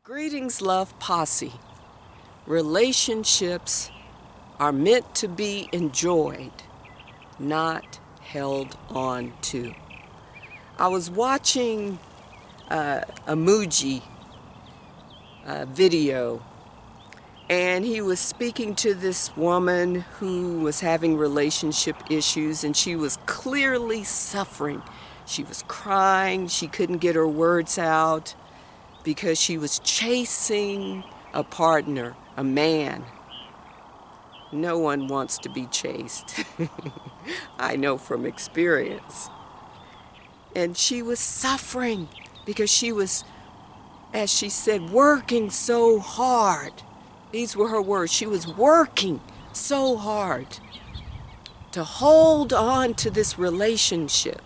Greetings, love posse. Relationships are meant to be enjoyed, not held on to. I was watching a Muji video, and he was speaking to this woman who was having relationship issues, and she was clearly suffering. She was crying, she couldn't get her words out, because she was chasing a partner, a man. No one wants to be chased. I know from experience. And she was suffering because she was, as she said, working so hard. These were her words. She was working so hard to hold on to this relationship.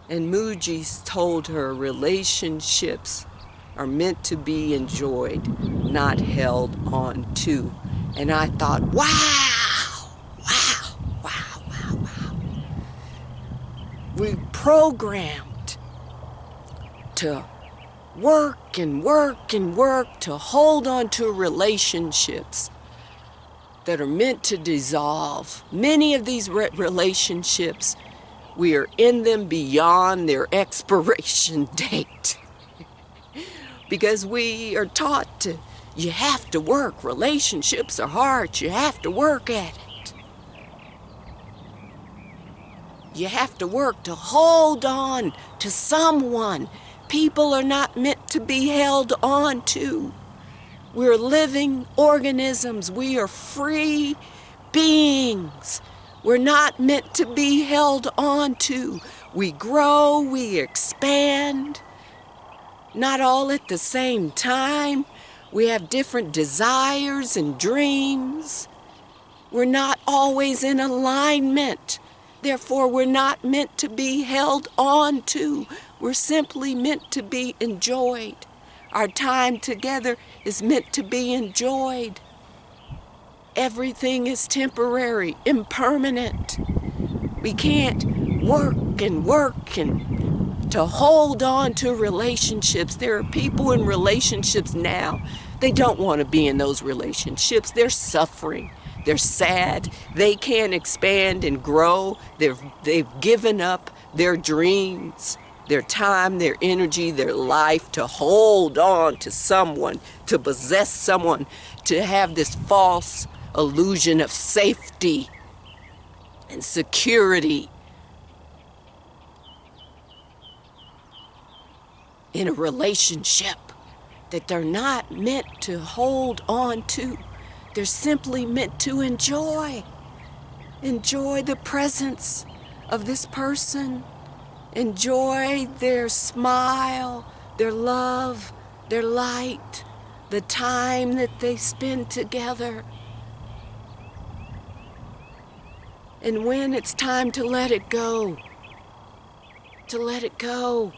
And Muji's told her relationships are meant to be enjoyed, not held on to. And I thought, wow, wow, wow, wow, wow. We're programmed to work and work and work to hold on to relationships that are meant to dissolve. Many of these relationships, we are in them beyond their expiration date. Because we are taught to, you have to work. Relationships are hard. You have to work at it. You have to work to hold on to someone. People are not meant to be held on to. We're living organisms. We are free beings. We're not meant to be held on to. We grow, we expand. Not all at the same time. We have different desires and dreams. We're not always in alignment. Therefore, we're not meant to be held on to. We're simply meant to be enjoyed. Our time together is meant to be enjoyed. Everything is temporary, impermanent. We can't work and work and to hold on to relationships. There are people in relationships now. They don't want to be in those relationships. They're suffering. They're sad. They can't expand and grow. They've given up their dreams, their time, their energy, their life to hold on to someone, to possess someone, to have this false illusion of safety and security in a relationship that they're not meant to hold on to. They're simply meant to enjoy. Enjoy the presence of this person. Enjoy their smile, their love, their light, the time that they spend together. And when it's time to let it go, to let it go.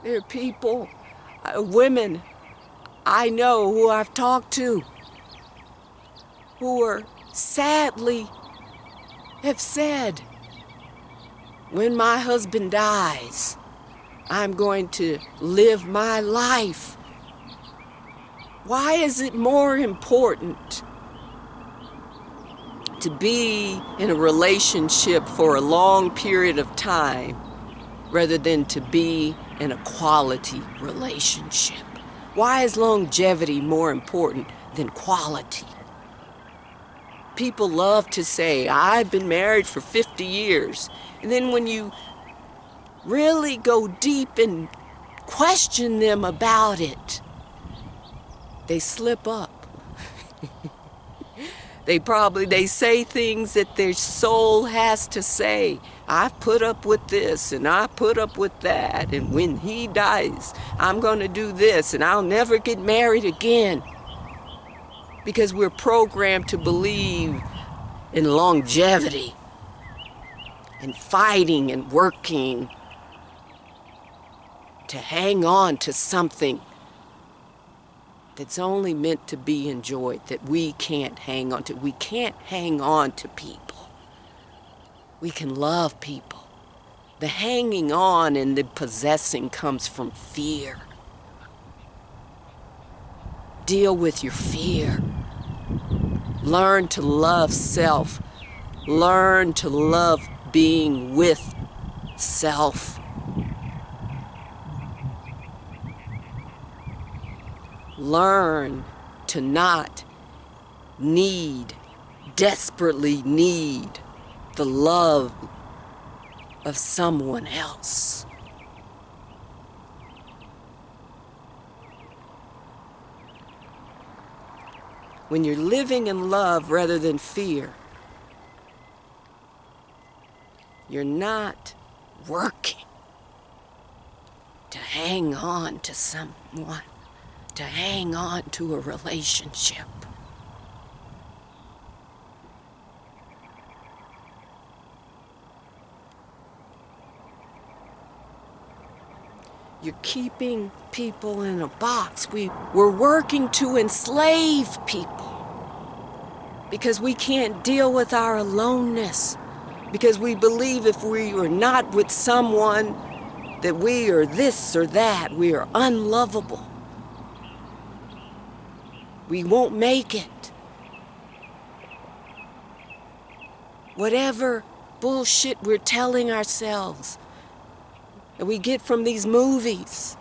There are people, women I know who I've talked to who are sadly have said, when my husband dies, I'm going to live my life. Why is it more important to be in a relationship for a long period of time rather than to be in a quality relationship? Why is longevity more important than quality? People love to say, I've been married for 50 years. And then when you really go deep and question them about it, they slip up. They say things that their soul has to say. I've put up with this and I put up with that, and when he dies, I'm going to do this and I'll never get married again. Because we're programmed to believe in longevity and fighting and working to hang on to something that's only meant to be enjoyed, that we can't hang on to. We can't hang on to people. We can love people. The hanging on and the possessing comes from fear. Deal with your fear. Learn to love self. Learn to love being with self. Learn to not desperately need the love of someone else. When you're living in love rather than fear, you're not working to hang on to someone, to hang on to a relationship. You're keeping people in a box. We're working to enslave people because we can't deal with our aloneness, because we believe if we are not with someone that we are this or that, we are unlovable. We won't make it. Whatever bullshit we're telling ourselves that we get from these movies.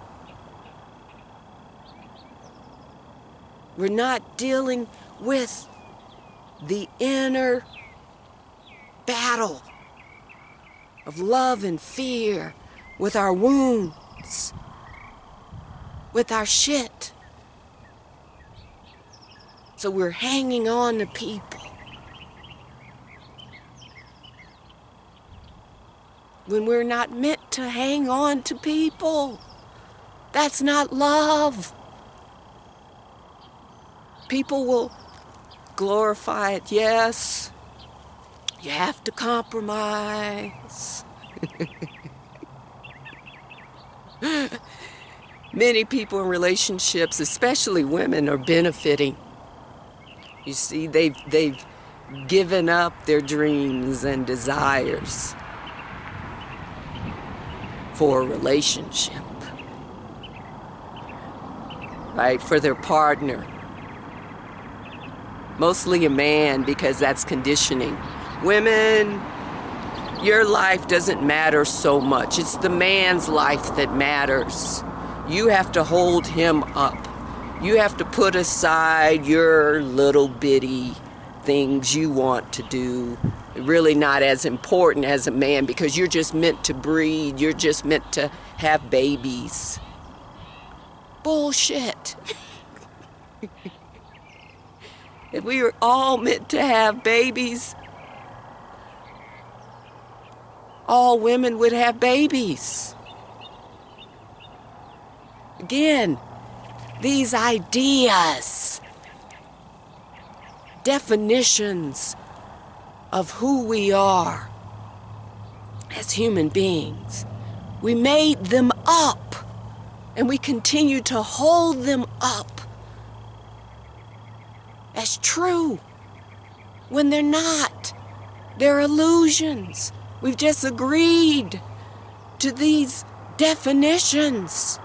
We're not dealing with the inner battle of love and fear, with our wounds, with our shit. So we're hanging on to people when we're not meant to hang on to people. That's not love. People will glorify it. Yes, you have to compromise. Many people in relationships, especially women, are benefiting. You see, they've given up their dreams and desires for a relationship, right? For their partner. Mostly a man, because that's conditioning. Women, your life doesn't matter so much. It's the man's life that matters. You have to hold him up. You have to put aside your little bitty things you want to do. Really not as important as a man, because you're just meant to breed. You're just meant to have babies. Bullshit. If we were all meant to have babies, all women would have babies. Again, these ideas, definitions of who we are as human beings, we made them up, and we continue to hold them up as true when they're not. They're illusions. We've just agreed to these definitions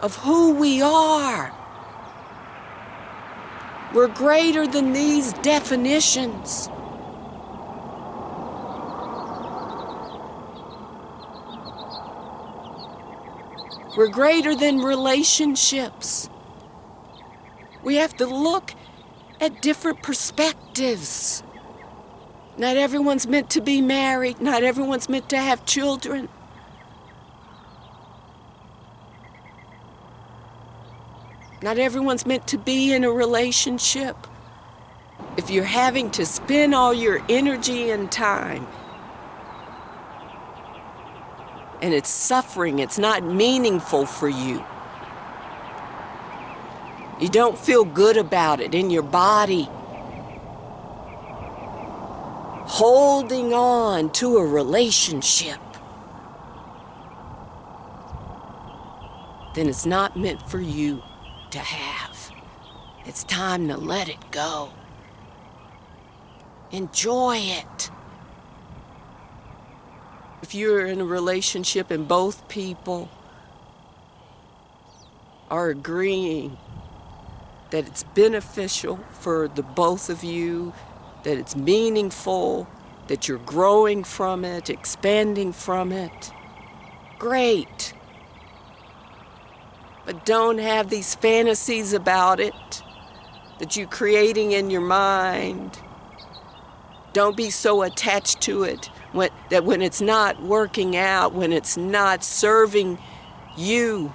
of who we are. We're greater than these definitions. We're greater than relationships. We have to look at different perspectives. Not everyone's meant to be married. Not everyone's meant to have children. Not everyone's meant to be in a relationship. If you're having to spend all your energy and time, and it's suffering, it's not meaningful for you, you don't feel good about it in your body, holding on to a relationship, then it's not meant for you to have. It's time to let it go. Enjoy it. if you're in a relationship and both people are agreeing that it's beneficial for the both of you, that it's meaningful, that you're growing from it, expanding from it, great. But don't have these fantasies about it that you're creating in your mind. Don't be so attached to it that when it's not working out, when it's not serving you,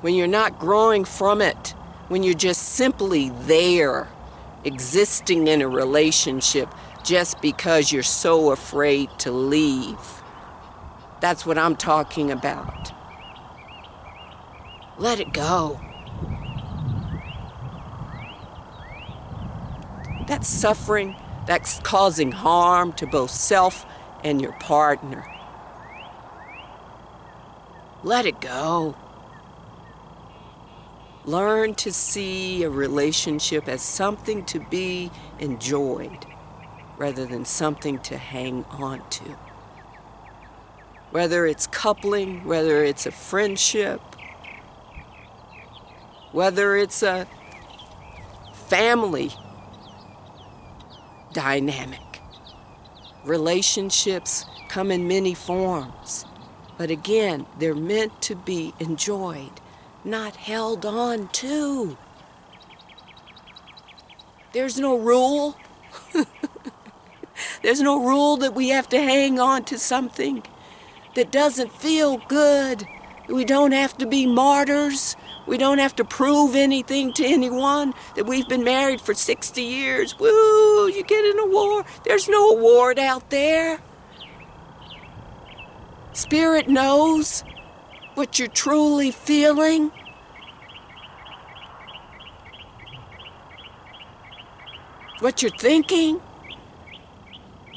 when you're not growing from it, when you're just simply there, existing in a relationship just because you're so afraid to leave. That's what I'm talking about. Let it go. That's suffering, that's causing harm to both self and your partner. Let it go. Learn to see a relationship as something to be enjoyed rather than something to hang on to. Whether it's coupling, whether it's a friendship, whether it's a family dynamic. Relationships come in many forms, but again, they're meant to be enjoyed, not held on to. There's no rule. There's no rule that we have to hang on to something that doesn't feel good. We don't have to be martyrs. We don't have to prove anything to anyone that we've been married for 60 years. Woo, you get an award. There's no award out there. Spirit knows what you're truly feeling. What you're thinking.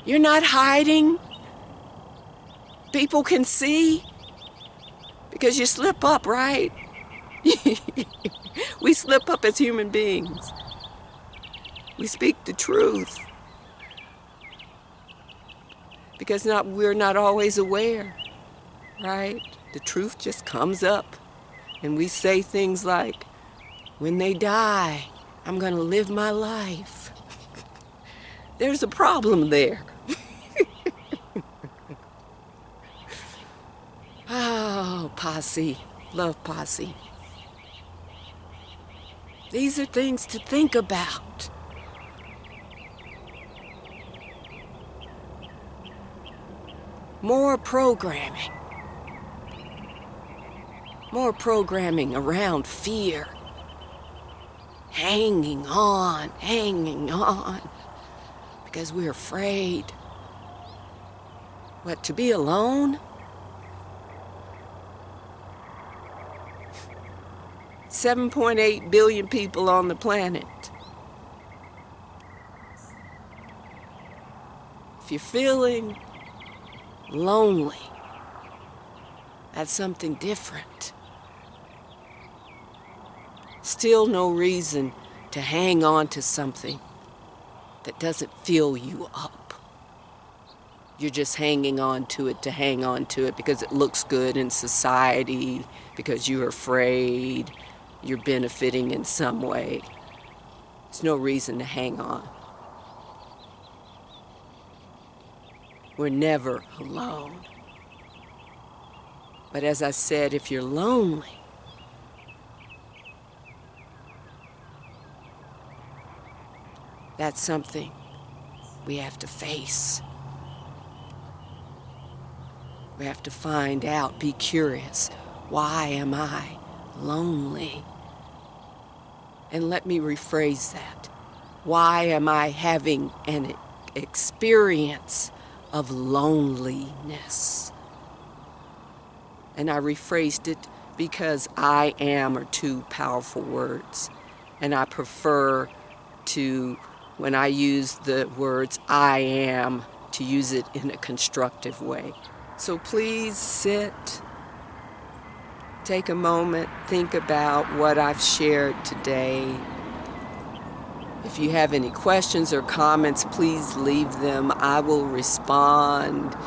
You're not hiding. People can see because you slip up, right? We slip up as human beings. We speak the truth because we're not always aware, right? The truth just comes up and we say things like, when they die, I'm going to live my life. There's a problem there. Oh, posse. Love posse. These are things to think about. More programming. More programming around fear. Hanging on, because we're afraid. What, to be alone? 7.8 billion people on the planet. If you're feeling lonely, that's something different. Still no reason to hang on to something that doesn't fill you up. You're just hanging on to it to hang on to it because it looks good in society, because you're afraid you're benefiting in some way. There's no reason to hang on. We're never alone. But as I said, if you're lonely, that's something we have to face. We have to find out, be curious. Why am I lonely? And let me rephrase that. Why am I having an experience of loneliness? And I rephrased it because I am are two powerful words. And I prefer to, when I use the words I am, to use it in a constructive way. So please sit, take a moment, think about what I've shared today. If you have any questions or comments, please leave them. I will respond.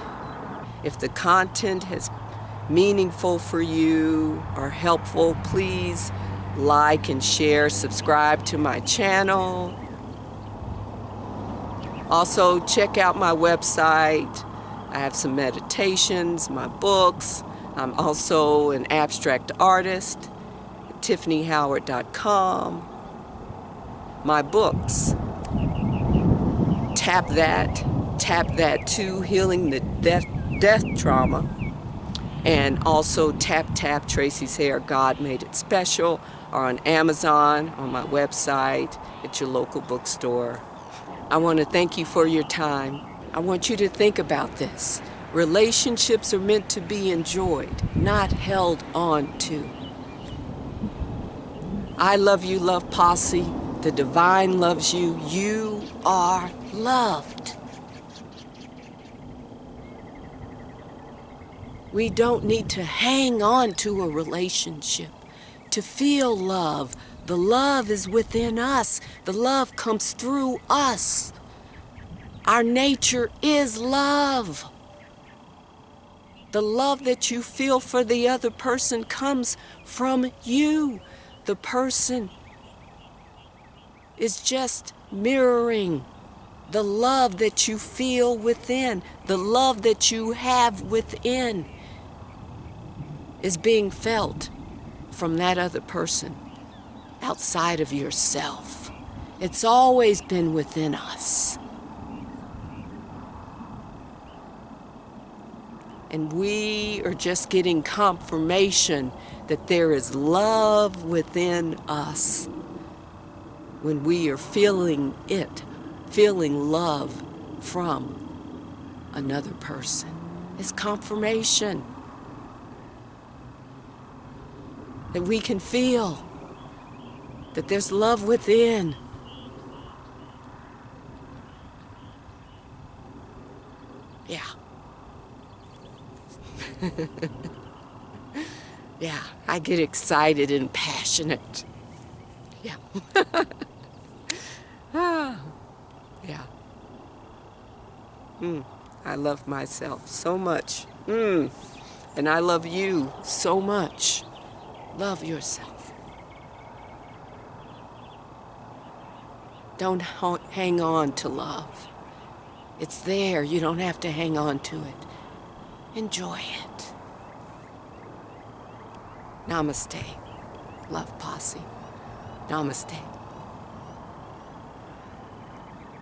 If the content is meaningful for you or helpful, please like and share, subscribe to my channel. Also, check out my website. I have some meditations, my books. I'm also an abstract artist at TyffanyHoward.com. My books, Tap That Too, Healing the Death Trauma, and also Tap Tracy's Hair, God Made It Special, are on Amazon, on my website, at your local bookstore. I want to thank you for your time. I want you to think about this. Relationships are meant to be enjoyed, not held on to. I love you, Love Posse. The divine loves you. You are loved. We don't need to hang on to a relationship to feel love. The love is within us. The love comes through us. Our nature is love. The love that you feel for the other person comes from you. The person is just mirroring the love that you feel within. The love that you have within is being felt from that other person outside of yourself. It's always been within us. And we are just getting confirmation that there is love within us when we are feeling love from another person. It's confirmation that we can feel that there's love within. Yeah. Yeah, I get excited and passionate. Yeah. Yeah. I love myself so much. And I love you so much. Love yourself. Don't hang on to love. It's there. You don't have to hang on to it. Enjoy it. Namaste. Love Posse. Namaste.